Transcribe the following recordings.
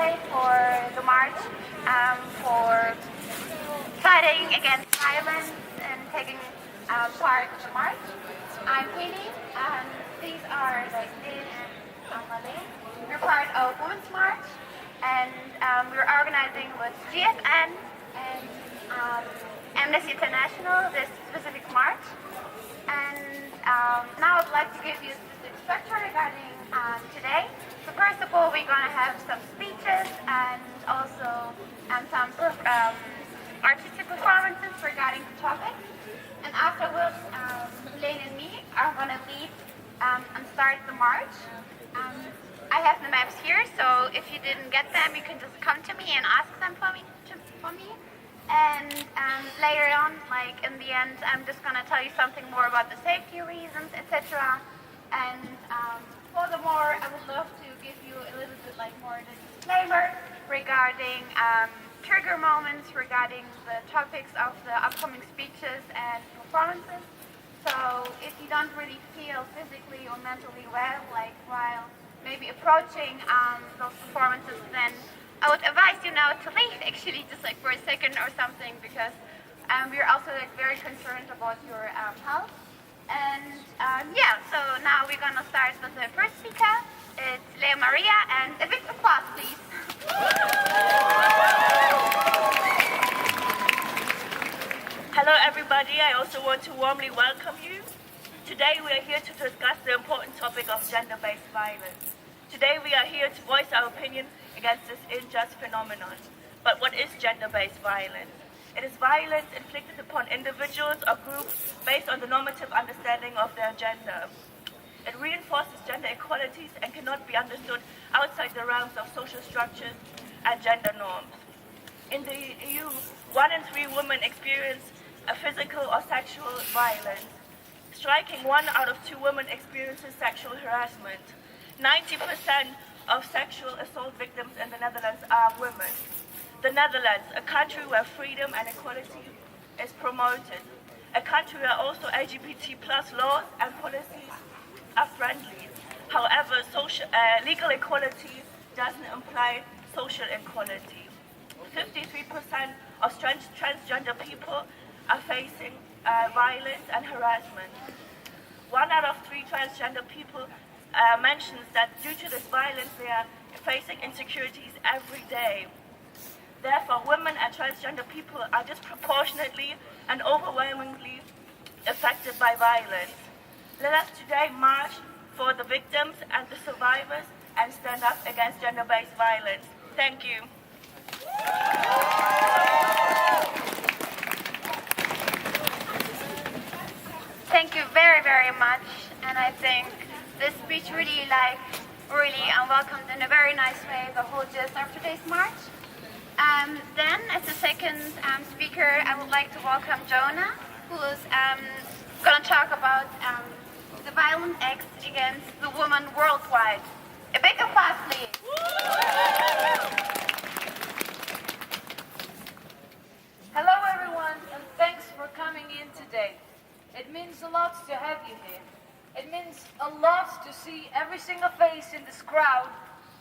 today for the march, for fighting against violence and taking part in the march. I'm Queenie, and these are Lynn and Marleen. We're part of Women's March, and we're organizing with GFN and Amnesty International this specific march. And now I'd like to give you a specific structure regarding today. So first of all, we're going to have some speeches and also some artistic performances regarding the topic. And afterwards, Lane and me are going to lead and start the march. I have the maps here, so if you didn't get them, you can just come to me and ask them for me. And later on, like in the end, I'm just going to tell you something more about the safety reasons, etc. And furthermore, I would love to give you a little bit more the disclaimer regarding trigger moments, regarding the topics of the upcoming speeches and performances. So if you don't really feel physically or mentally well, while maybe approaching those performances, then I would advise you now to leave, actually, just for a second or something, because we're also very concerned about your health. And so now we're going to start with the first speaker. It's Lea Maria, and a big applause, please. Hello everybody, I also want to warmly welcome you. Today we are here to discuss the important topic of gender-based violence. Today we are here to voice our opinion against this unjust phenomenon. But what is gender-based violence? It is violence inflicted upon individuals or groups based on the normative understanding of their gender. It reinforces gender equalities and cannot be understood outside the realms of social structures and gender norms. In the EU, 1 in 3 women experience a physical or sexual violence. Striking 1 out of 2 women experiences sexual harassment. 90% of sexual assault victims in the Netherlands are women. The Netherlands, a country where freedom and equality is promoted. A country where also LGBT plus laws and policies are friendly. However, legal equality doesn't imply social equality. 53% of transgender people are facing violence and harassment. 1 out of 3 transgender people mentions that due to this violence they are facing insecurities every day. Therefore, women and transgender people are disproportionately and overwhelmingly affected by violence. Let us today march for the victims and the survivors and stand up against gender-based violence. Thank you. Thank you very, very much. And I think this speech really welcomed in a very nice way the whole gist of today's march. Then, as the second speaker, I would like to welcome Jonah, who is going to talk about the violent acts against the woman worldwide. A big applause, please. Hello everyone, and thanks for coming in today. It means a lot to have you here. It means a lot to see every single face in this crowd,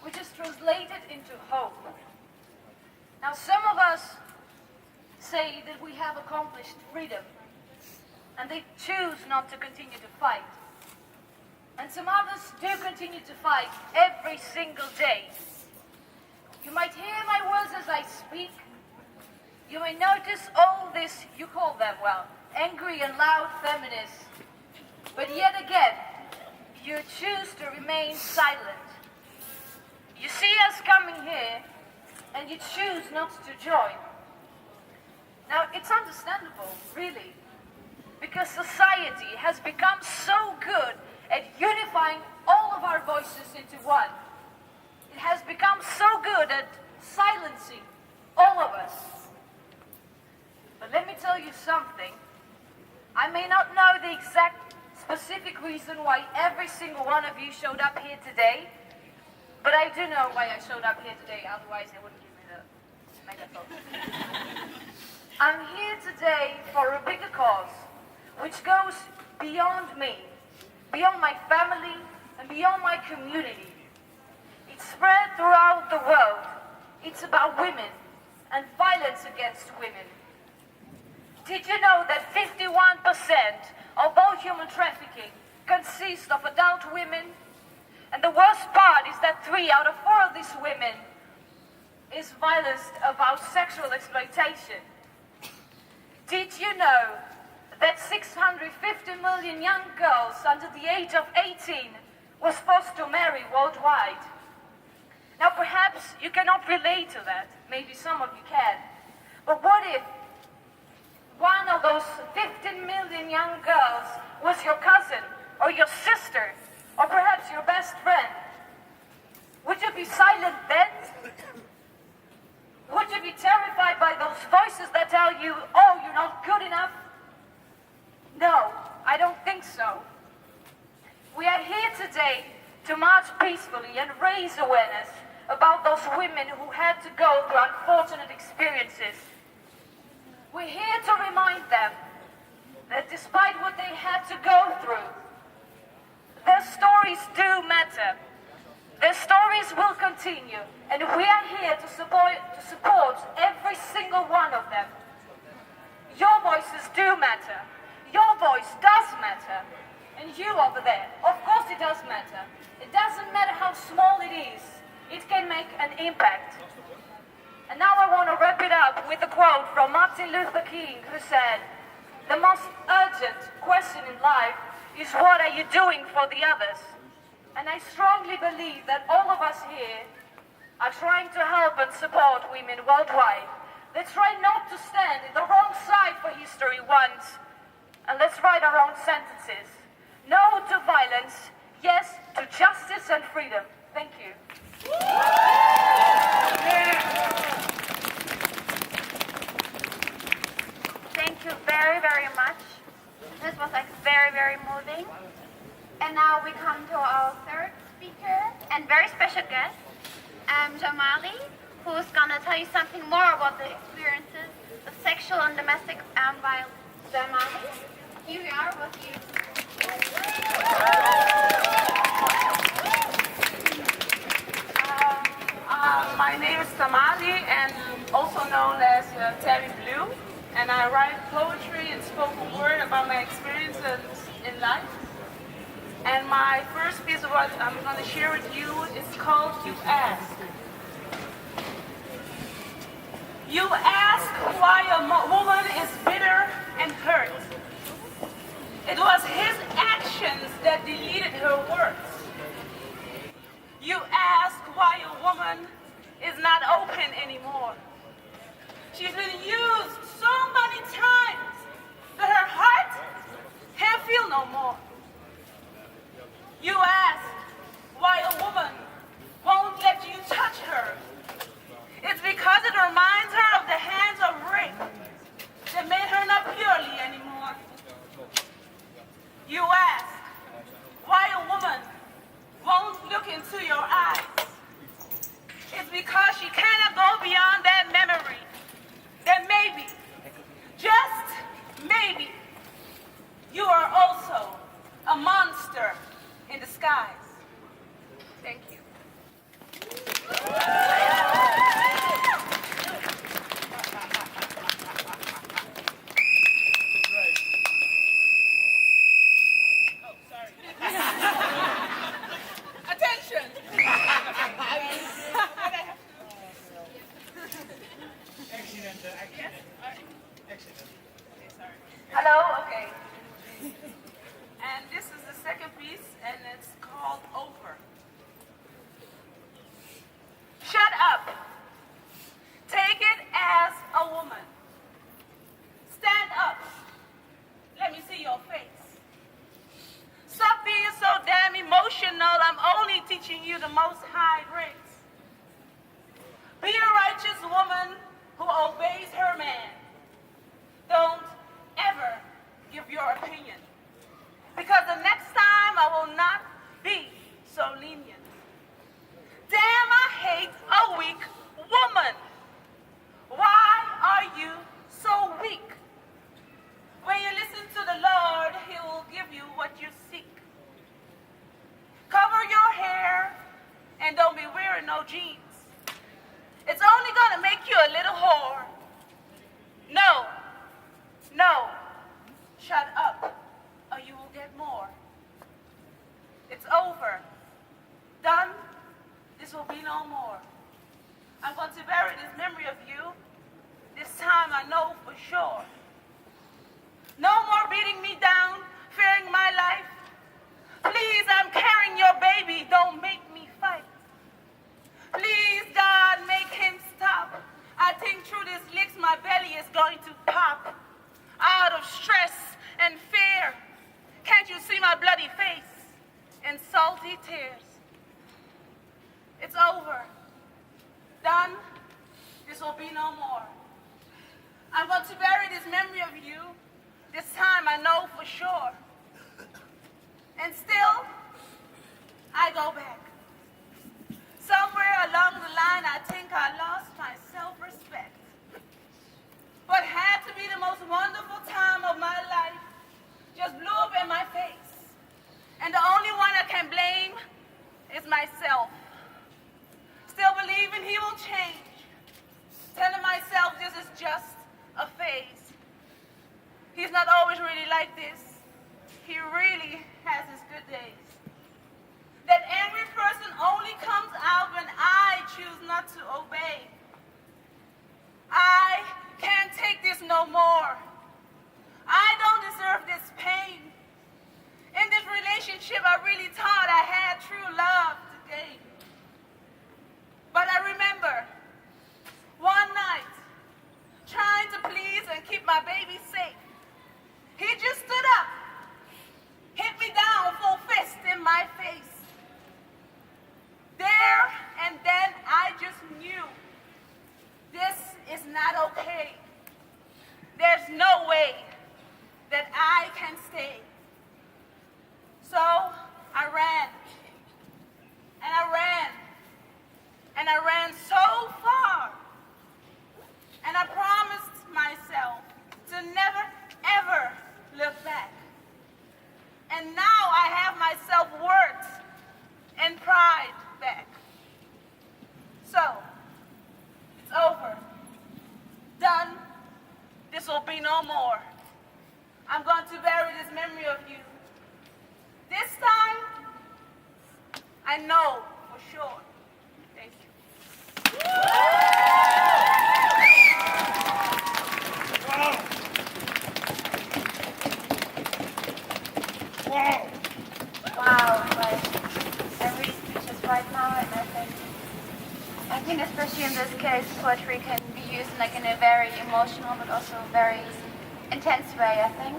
which is translated into hope. Now, some of us say that we have accomplished freedom, and they choose not to continue to fight. And some others do continue to fight every single day. You might hear my words as I speak. You may notice all this, you call them, angry and loud feminists. But yet again, you choose to remain silent. You see us coming here, and you choose not to join. Now, it's understandable, really, because society has become so good at unifying all of our voices into one. It has become so good at silencing all of us. But let me tell you something. I may not know the exact specific reason why every single one of you showed up here today, but I do know why I showed up here today, otherwise they wouldn't give me the megaphone. I'm here today for a bigger cause, which goes beyond me, beyond my family, and beyond my community. It's spread throughout the world, It's about women and violence against women. Did you know that 51% of all human trafficking consists of adult women? And the worst part is that 3 out of 4 of these women is violence about sexual exploitation. Did you know that 650 million young girls under the age of 18 was forced to marry worldwide? Now perhaps you cannot relate to that, maybe some of you can, but what if one of those 15 million young girls was your cousin, or your sister, or perhaps your best friend? Would you be silent then? Would you be terrified by those voices that tell you, oh, you're not good enough? No, I don't think so. We are here today to march peacefully and raise awareness about those women who had to go through unfortunate experiences. We're here to remind them that despite what they had to go through, their stories do matter. Their stories will continue, and we are here to support every single one of them. Your voices do matter. Your voice does matter. And you over there, of course it does matter. It doesn't matter how small it is. It can make an impact. And now I want to wrap it up with a quote from Martin Luther King, who said, "The most urgent question in life is what are you doing for the others?" And I strongly believe that all of us here are trying to help and support women worldwide. Let's try not to stand in the wrong side for history once, and let's write our own sentences. No to violence, yes to justice and freedom. Thank you. Thank you very, very much. This was like very moving. And now we come to our third speaker and very special guest, Januari, who's gonna tell you something more about the experiences of sexual and domestic violence. Januari, here we are with you. My name is Tamali, and also known as Tammy Blue, and I write poetry and spoken word about my experiences in life. And my first piece of what I'm going to share with you is called You Ask. You ask why a woman is bitter and hurt. It was his actions that deleted her words. You ask why a woman is not open anymore. She's been used so many times that her heart can't feel no more. You ask why a woman won't let you touch her. It's because it reminds her of the hands of rape that made her not purely anymore. You ask why a woman won't look into your eyes. It's because she cannot go beyond that memory that maybe, just maybe, you are also a monster in disguise. Thank you. Attention! Hello? Okay. And this is the second piece, and it's called Over. Shut up. Take it as a woman. Stand up. Let me see your face. Stop being so damn emotional. I'm only teaching you the most high grace. Be a righteous woman who obeys her man. Don't ever give your opinion, because the next time I will not be so lenient. Damn, I hate a weak woman. Why are you so weak? When you listen to the Lord, He will give you what you seek. Cover your hair and don't be wearing no jeans. It's only Shut up, or you will get more. It's over. Done. This will be no more. I'm going to bury this memory of you. This time I know for sure. No more beating me down, fearing my life. Please, I'm carrying your baby. Don't make me fight. Please, God, make him stop. I think through this licks my belly is going to pop. Out of stress and fear. Can't you see my bloody face and salty tears? It's over. Done. This will be no more. I'm going to bury this memory of you. This time I know for sure. And still, I go back. Somewhere along the line, I think I lost my self-respect. What had to be the most wonderful time of my life just blew up in my face. And the only one I can blame is myself. Still believing he will change. Telling myself this is just a phase. He's not always really like this. He really has his good days. That angry person only comes out when I choose not to obey. I can't take this no more. I don't deserve this pain. In this relationship, I really thought I had true love to gain. But I remember one night, trying to please and keep my baby safe. He just stood up, hit me down full fist in my face. There and then I just knew this is not okay. There's no way that I can stay. So I ran, and I ran, and I ran so far. And I promised myself to never, ever look back. And now I have my self-worth and pride back. So, it's over. Done. This will be no more. I'm going to bury this memory of you. This time, I know for sure. Thank you. Wow, like, I'm really speechless right now, and I think especially in this case, poetry can be used like in a very emotional but also very intense way, I think.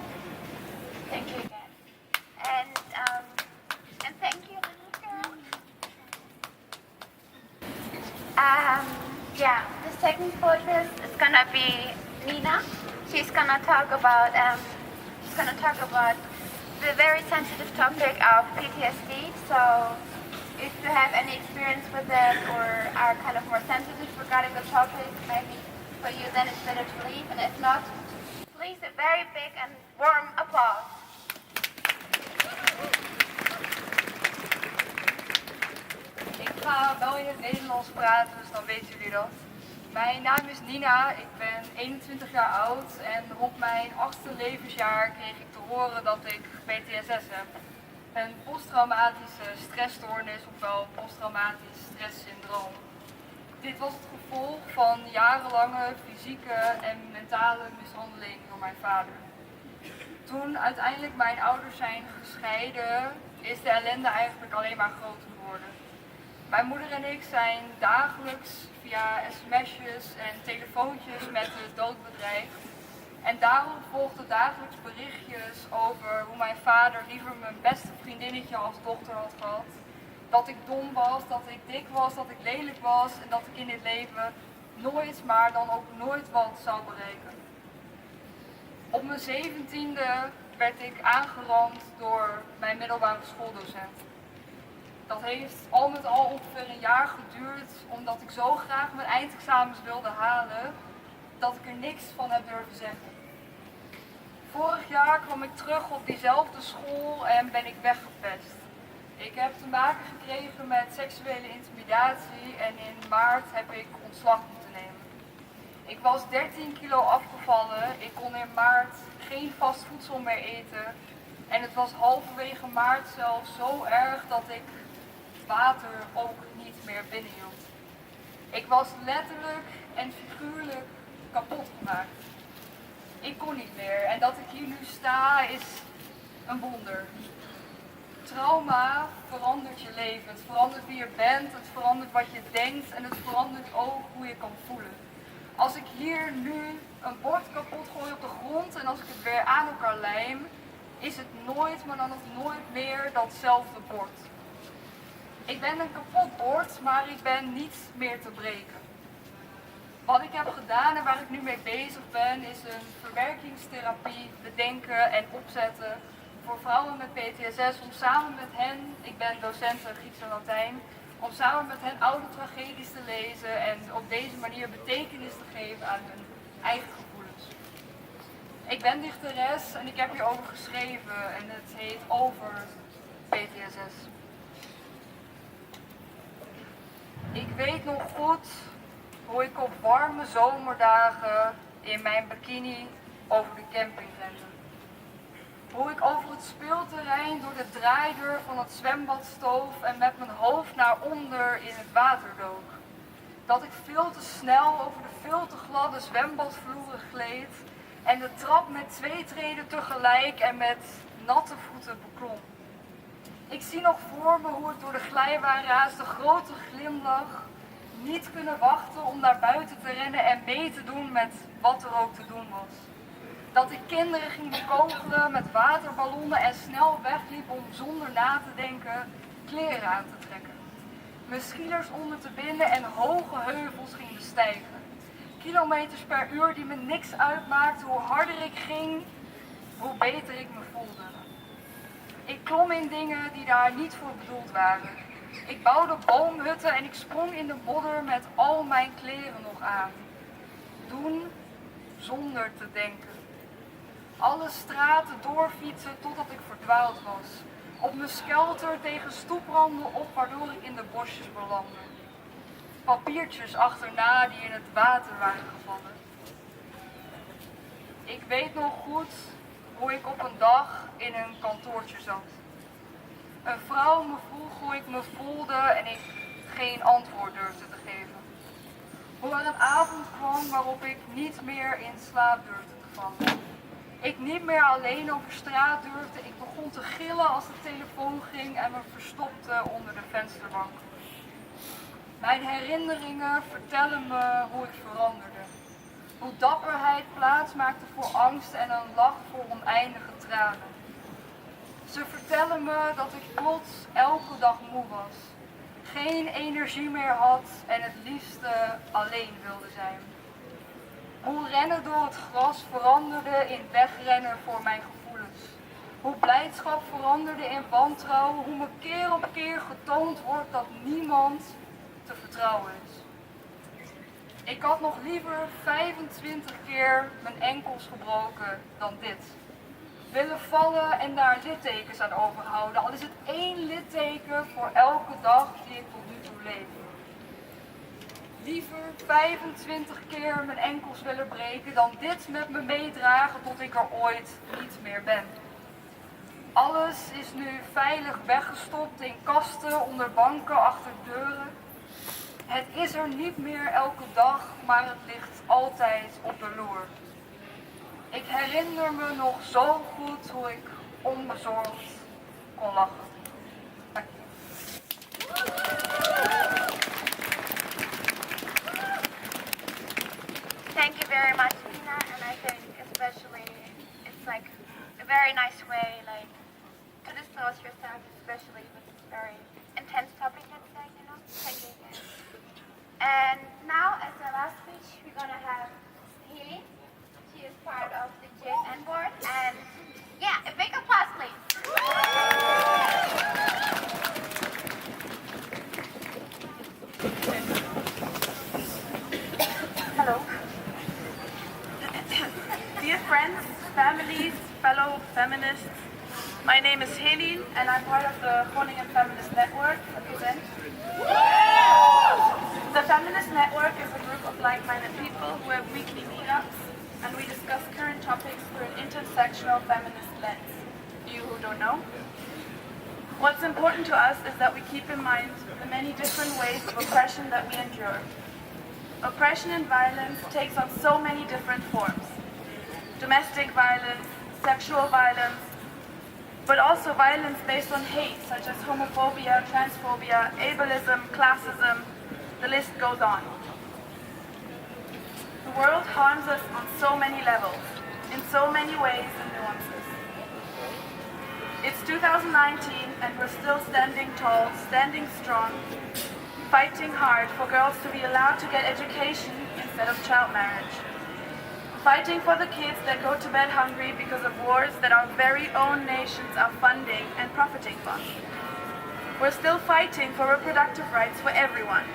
Thank you again. And thank you, little girl. Yeah, the second poetess is gonna be Nina. She's gonna talk about the very sensitive topic of PTSD. So if you have any experience with it or are kind of more sensitive regarding the topic, maybe for you then it's better to leave. And if not, please a very big and warm applause. Ik ga wel in het Nederlands praten, dus dan weten jullie dat. Mijn naam is Nina, ik ben 21 jaar oud en rond mijn 8e levensjaar kreeg ik te horen dat ik PTSS heb. Een posttraumatische stressstoornis, ofwel posttraumatisch stresssyndroom. Dit was het gevolg van jarenlange fysieke en mentale mishandeling door mijn vader. Toen uiteindelijk mijn ouders zijn gescheiden, is de ellende eigenlijk alleen maar groter geworden. Mijn moeder en ik zijn dagelijks via sms'jes en telefoontjes met de dood bedreigd. En daarop volgden dagelijks berichtjes over hoe mijn vader liever mijn beste vriendinnetje als dochter had gehad. Dat ik dom was, dat ik dik was, dat ik lelijk was en dat ik in dit leven nooit, maar dan ook nooit wat zou bereiken. Op mijn 17e werd ik aangerand door mijn middelbare schooldocent. Dat heeft al met al ongeveer een jaar geduurd, omdat ik zo graag mijn eindexamens wilde halen, dat ik er niks van heb durven zeggen. Vorig jaar kwam ik terug op diezelfde school en ben ik weggepest. Ik heb te maken gekregen met seksuele intimidatie en in maart heb ik ontslag moeten nemen. Ik was 13 kilo afgevallen, ik kon in maart geen vast voedsel meer eten en het was halverwege maart zelfs zo erg dat ik water ook niet meer binnenhield. Ik was letterlijk en figuurlijk kapot gemaakt. Ik kon niet meer en dat ik hier nu sta is een wonder. Trauma verandert je leven, het verandert wie je bent, het verandert wat je denkt en het verandert ook hoe je kan voelen. Als ik hier nu een bord kapot gooi op de grond en als ik het weer aan elkaar lijm, is het nooit, maar dan ook nooit meer datzelfde bord. Ik ben een kapot bord, maar ik ben niet meer te breken. Wat ik heb gedaan en waar ik nu mee bezig ben, is een verwerkingstherapie bedenken en opzetten voor vrouwen met PTSS, om samen met hen, ik ben docent Grieks en Latijn, om samen met hen oude tragedies te lezen en op deze manier betekenis te geven aan hun eigen gevoelens. Ik ben dichteres en ik heb hierover geschreven en het heet Over PTSS. Ik weet nog goed hoe ik op warme zomerdagen in mijn bikini over de camping rende. Hoe ik over het speelterrein door de draaideur van het zwembad stoof en met mijn hoofd naar onder in het water dook. Dat ik veel te snel over de veel te gladde zwembadvloeren gleed en de trap met 2 treden tegelijk en met natte voeten beklom. Ik zie nog voor me hoe ik door de glijbaan raasde, grote glimlach, niet kunnen wachten om naar buiten te rennen en mee te doen met wat er ook te doen was. Dat ik kinderen ging bekogelen met waterballonnen en snel wegliep om zonder na te denken kleren aan te trekken. Mijn skiers onder te binden en hoge heuvels ging bestijgen. Kilometers per uur die me niks uitmaakten, hoe harder ik ging, hoe beter ik me voelde. Ik klom in dingen die daar niet voor bedoeld waren. Ik bouwde boomhutten en ik sprong in de modder met al mijn kleren nog aan. Doen zonder te denken. Alle straten doorfietsen totdat ik verdwaald was. Op mijn skelter tegen stoepranden op waardoor ik in de bosjes belandde. Papiertjes achterna die in het water waren gevallen. Ik weet nog goed hoe ik op een dag in een kantoortje zat. Een vrouw me vroeg hoe ik me voelde en ik geen antwoord durfde te geven. Hoe er een avond kwam waarop ik niet meer in slaap durfde te vallen. Ik niet meer alleen over straat durfde, ik begon te gillen als de telefoon ging en me verstopte onder de vensterbank. Mijn herinneringen vertellen me hoe ik veranderde. Hoe dapperheid plaats maakte voor angst en een lach voor oneindige tranen. Ze vertellen me dat ik plots elke dag moe was. Geen energie meer had en het liefste alleen wilde zijn. Hoe rennen door het gras veranderde in wegrennen voor mijn gevoelens. Hoe blijdschap veranderde in wantrouwen. Hoe me keer op keer getoond wordt dat niemand te vertrouwen is. Ik had nog liever 25 keer mijn enkels gebroken dan dit. Willen vallen en daar littekens aan overhouden. Al is het 1 litteken voor elke dag die ik tot nu toe leef. Liever 25 keer mijn enkels willen breken dan dit met me meedragen tot ik er ooit niet meer ben. Alles is nu veilig weggestopt in kasten, onder banken, achter deuren. Het is er niet meer elke dag, maar het ligt altijd op de loer. Ik herinner me nog zo goed hoe ik onbezorgd kon lachen. Dank je. Thank you very much, Nina, and I think especially it's like a very nice way like to disclose yourself, especially with this very intense topic, let's say, you know. Thank you again. And now, as the last speech, we're gonna have Haley. She is part of the JSN board, and yeah, a big applause, please. Hello. Dear friends, families, fellow feminists, my name is Helene and I'm part of the Groningen Feminist Network. Represent. The Feminist Network is a group of like-minded people who have weekly meetups, and we discuss current topics through an intersectional feminist lens. You who don't know? What's important to us is that we keep in mind the many different ways of oppression that we endure. Oppression and violence takes on so many different forms. Domestic violence, sexual violence, but also violence based on hate, such as homophobia, transphobia, ableism, classism, the list goes on. The world harms us on so many levels, in so many ways and nuances. It's 2019 and we're still standing tall, standing strong, fighting hard for girls to be allowed to get education instead of child marriage. Fighting for the kids that go to bed hungry because of wars that our very own nations are funding and profiting from. We're still fighting for reproductive rights for everyone.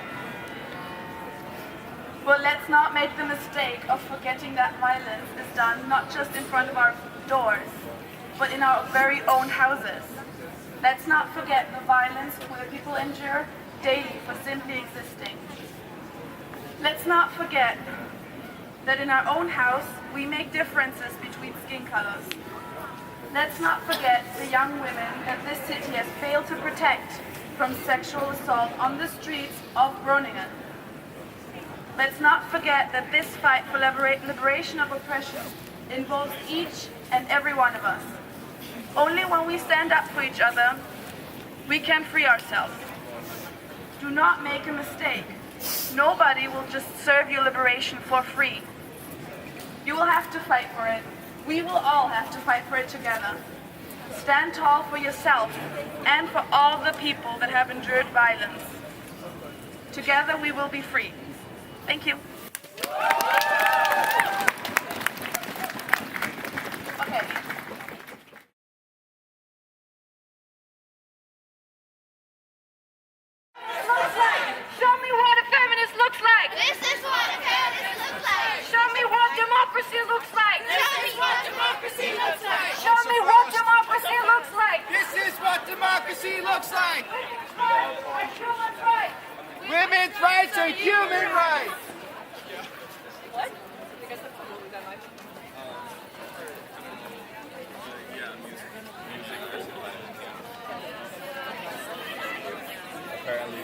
But let's not make the mistake of forgetting that violence is done not just in front of our doors, but in our very own houses. Let's not forget the violence where people endure daily for simply existing. Let's not forget that in our own house, we make differences between skin colors. Let's not forget the young women that this city has failed to protect from sexual assault on the streets of Groningen. Let's not forget that this fight for liberation of oppression involves each and every one of us. Only when we stand up for each other, we can free ourselves. Do not make a mistake. Nobody will just serve your liberation for free. You will have to fight for it. We will all have to fight for it together. Stand tall for yourself and for all the people that have endured violence. Together we will be free. Thank you. Okay. Show me what a feminist looks like. This is what a feminist looks like. Show me what democracy looks like. Show me what democracy looks like. Show me what democracy looks like. This is what democracy looks like. Human rights. Women's rights are human rights. Apparently.